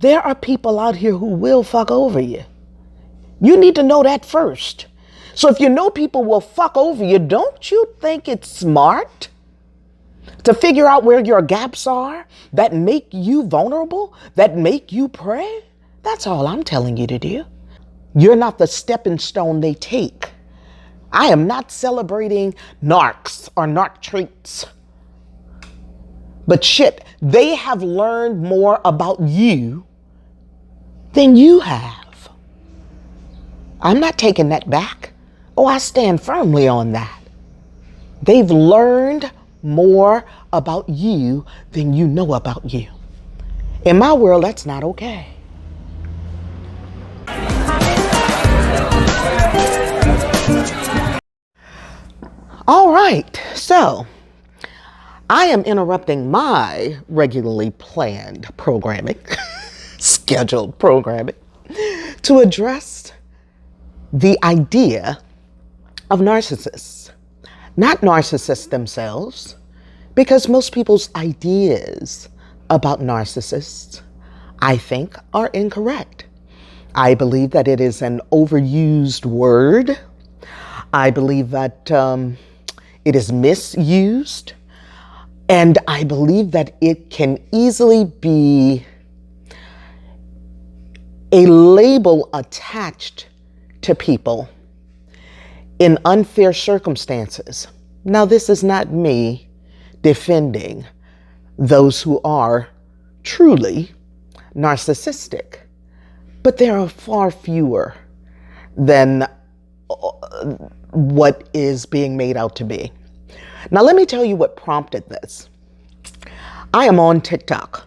There are people out here who will fuck over you. You need to know that first. So if you know people will fuck over you, don't you think it's smart to figure out where your gaps are that make you vulnerable, that make you prey? That's all I'm telling you to do. You're not the stepping stone they take. I am not celebrating narcs or narc traits. But shit, they have learned more about you than you have. I'm not taking that back. Oh, I stand firmly on that. They've learned more about you than you know about you. In my world, that's not okay. All right, so I am interrupting my regularly planned programming, scheduled programming, to address the idea of narcissists. Not narcissists themselves, because most people's ideas about narcissists, I think, are incorrect. I believe that it is an overused word. I believe that it is misused. And I believe that it can easily be a label attached to people in unfair circumstances. Now, this is not me defending those who are truly narcissistic, but there are far fewer than what is being made out to be. Now, let me tell you what prompted this. I am on TikTok,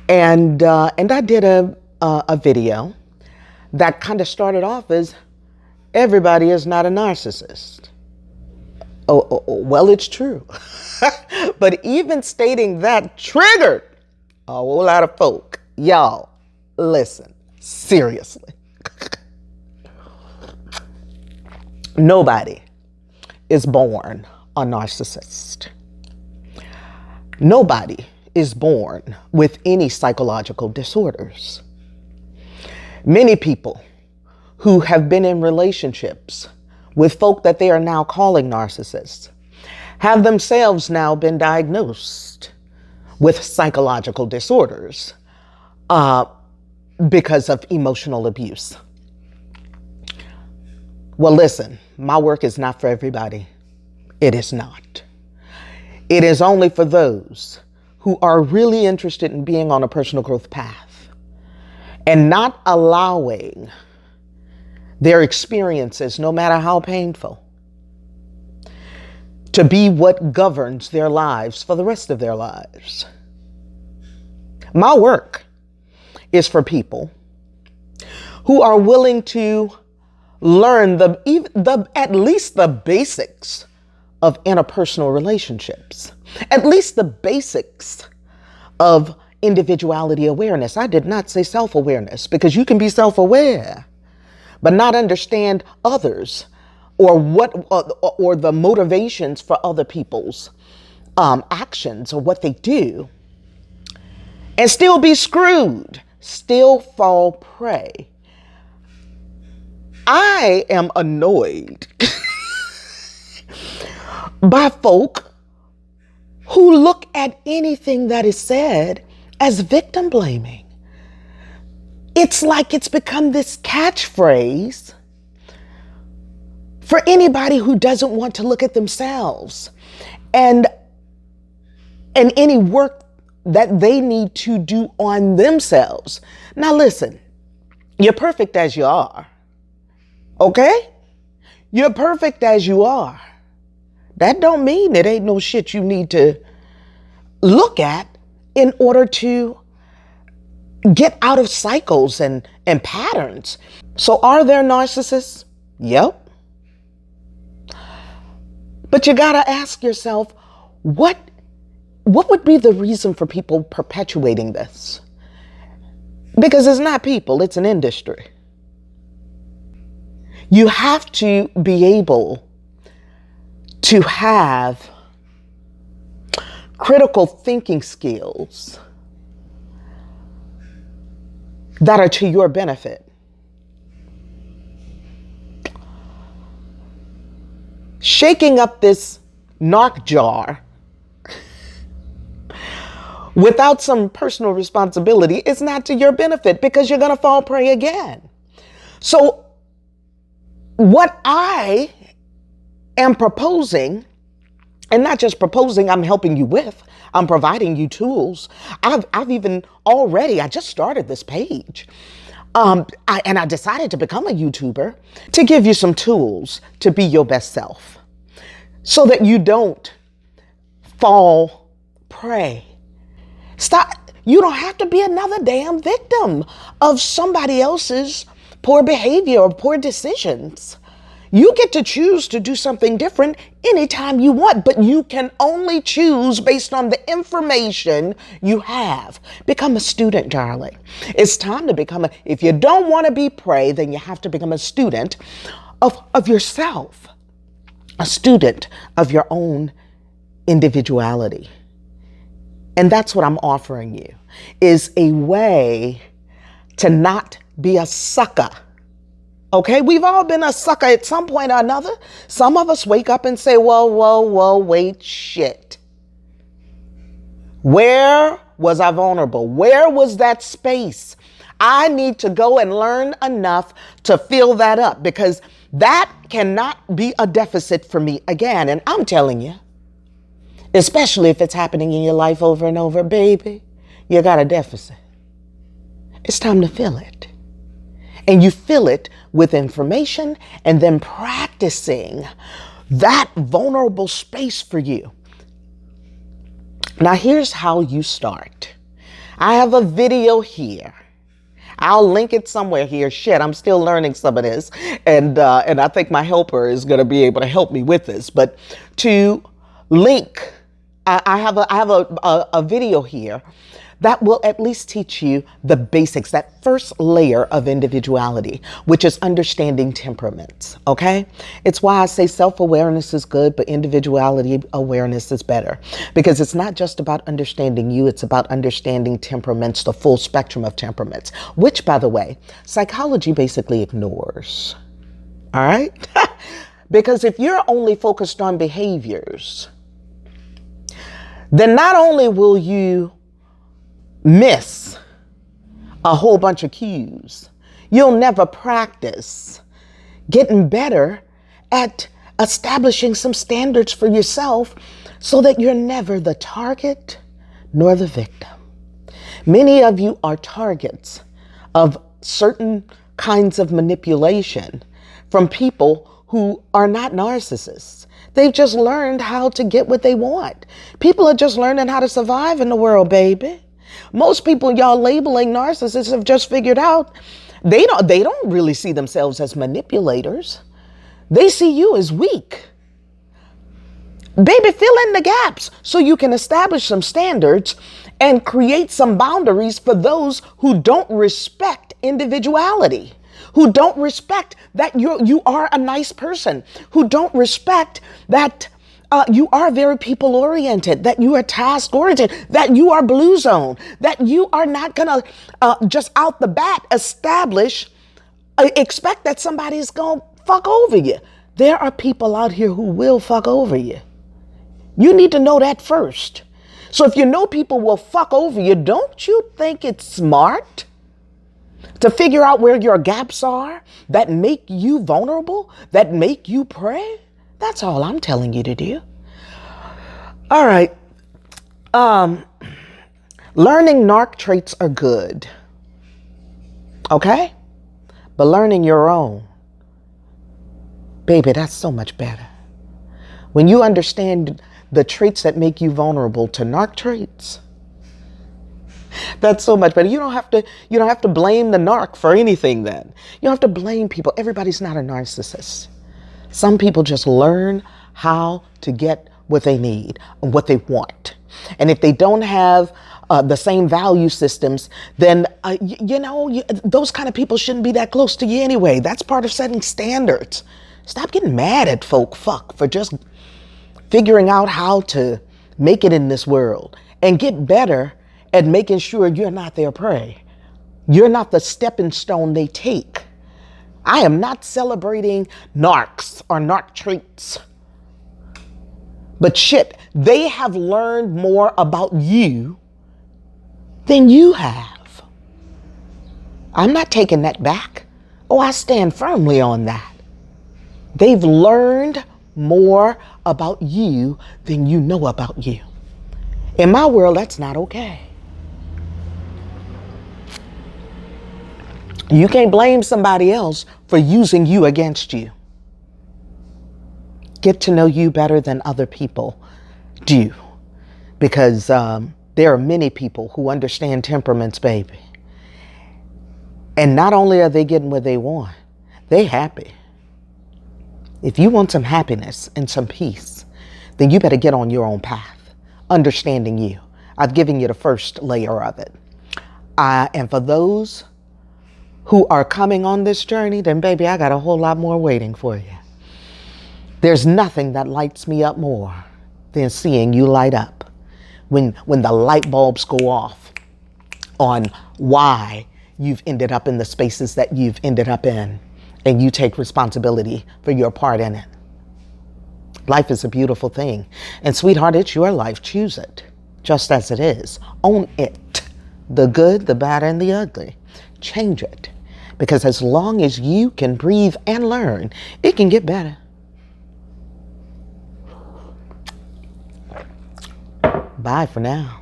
and I did a video that kind of started off as everybody is not a narcissist. Oh, well, it's true. But even stating that triggered a whole lot of folk. Y'all, listen, seriously. Nobody is born a narcissist. Nobody is born with any psychological disorders. Many people who have been in relationships with folk that they are now calling narcissists have themselves now been diagnosed with psychological disorders because of emotional abuse. Well, listen, my work is not for everybody. It is not. It is only for those who are really interested in being on a personal growth path and not allowing their experiences, no matter how painful, to be what governs their lives for the rest of their lives. My work is for people who are willing to learn at least the basics of interpersonal relationships, at least the basics of individuality awareness. I did not say self-awareness, because you can be self-aware but not understand others or or the motivations for other people's actions or what they do, and still be screwed, still fall prey. I am annoyed by folk who look at anything that is said as victim blaming. It's like it's become this catchphrase for anybody who doesn't want to look at themselves and any work that they need to do on themselves. Now listen, you're perfect as you are. Okay? You're perfect as you are. That don't mean it ain't no shit you need to look at in order to get out of cycles and patterns. So are there narcissists? Yep. But you gotta ask yourself, what would be the reason for people perpetuating this? Because it's not people, it's an industry. You have to be able to have critical thinking skills that are to your benefit. Shaking up this narc jar without some personal responsibility is not to your benefit, because you're going to fall prey again. So what I am proposing, and not just proposing, I'm helping you with, I'm providing you tools. I've even already, I just started this page. And I decided to become a YouTuber to give you some tools to be your best self so that you don't fall prey. Stop. You don't have to be another damn victim of somebody else's poor behavior or poor decisions. You get to choose to do something different anytime you want, but you can only choose based on the information you have. Become a student, darling. It's time to become if you don't want to be prey, then you have to become a student of yourself, a student of your own individuality. And that's what I'm offering you, is a way to not be a sucker. Okay, we've all been a sucker at some point or another. Some of us wake up and say, whoa, wait, shit. Where was I vulnerable? Where was that space? I need to go and learn enough to fill that up, because that cannot be a deficit for me again. And I'm telling you, especially if it's happening in your life over and over, baby, you got a deficit. It's time to fill it. And you fill it with information and then practicing that vulnerable space for you. Now, here's how you start. I have a video here. I'll link it somewhere here. Shit, I'm still learning some of this. And I think my helper is going to be able to help me with this. But to link, I have a video here that will at least teach you the basics, that first layer of individuality, which is understanding temperaments, okay? It's why I say self-awareness is good, but individuality awareness is better. Because it's not just about understanding you, it's about understanding temperaments, the full spectrum of temperaments, which, by the way, psychology basically ignores, all right? Because if you're only focused on behaviors, then not only will you miss a whole bunch of cues, you'll never practice getting better at establishing some standards for yourself so that you're never the target nor the victim. Many of you are targets of certain kinds of manipulation from people who are not narcissists. They've just learned how to get what they want. People are just learning how to survive in the world, baby. Most people y'all labeling narcissists have just figured out they don't really see themselves as manipulators. They see you as weak. Baby, fill in the gaps so you can establish some standards and create some boundaries for those who don't respect individuality, who don't respect that you are a nice person, who don't respect that you are very people-oriented, that you are task-oriented, that you are blue zone, that you are not going to just out the bat expect that somebody's going to fuck over you. There are people out here who will fuck over you. You need to know that first. So if you know people will fuck over you, don't you think it's smart to figure out where your gaps are that make you vulnerable, that make you prey? That's all I'm telling you to do. All right. Learning narc traits are good. Okay? But learning your own, baby, that's so much better. When you understand the traits that make you vulnerable to narc traits, that's so much better. You don't have to blame the narc for anything then. You don't have to blame people. Everybody's not a narcissist. Some people just learn how to get what they need and what they want. And if they don't have the same value systems, then, those kind of people shouldn't be that close to you anyway. That's part of setting standards. Stop getting mad at folk for just figuring out how to make it in this world, and get better at making sure you're not their prey. You're not the stepping stone they take. I am not celebrating narcs or narc traits. But shit, they have learned more about you than you have. I'm not taking that back. Oh, I stand firmly on that. They've learned more about you than you know about you. In my world, that's not okay. You can't blame somebody else for using you against you. Get to know you better than other people do. Because there are many people who understand temperaments, baby. And not only are they getting what they want, they happy. If you want some happiness and some peace, then you better get on your own path, understanding you. I've given you the first layer of it. And for those who are coming on this journey, then baby, I got a whole lot more waiting for you. There's nothing that lights me up more than seeing you light up. When the light bulbs go off on why you've ended up in the spaces that you've ended up in, and you take responsibility for your part in it. Life is a beautiful thing. And sweetheart, it's your life. Choose it just as it is. Own it. The good, the bad, and the ugly. Change it. Because as long as you can breathe and learn, it can get better. Bye for now.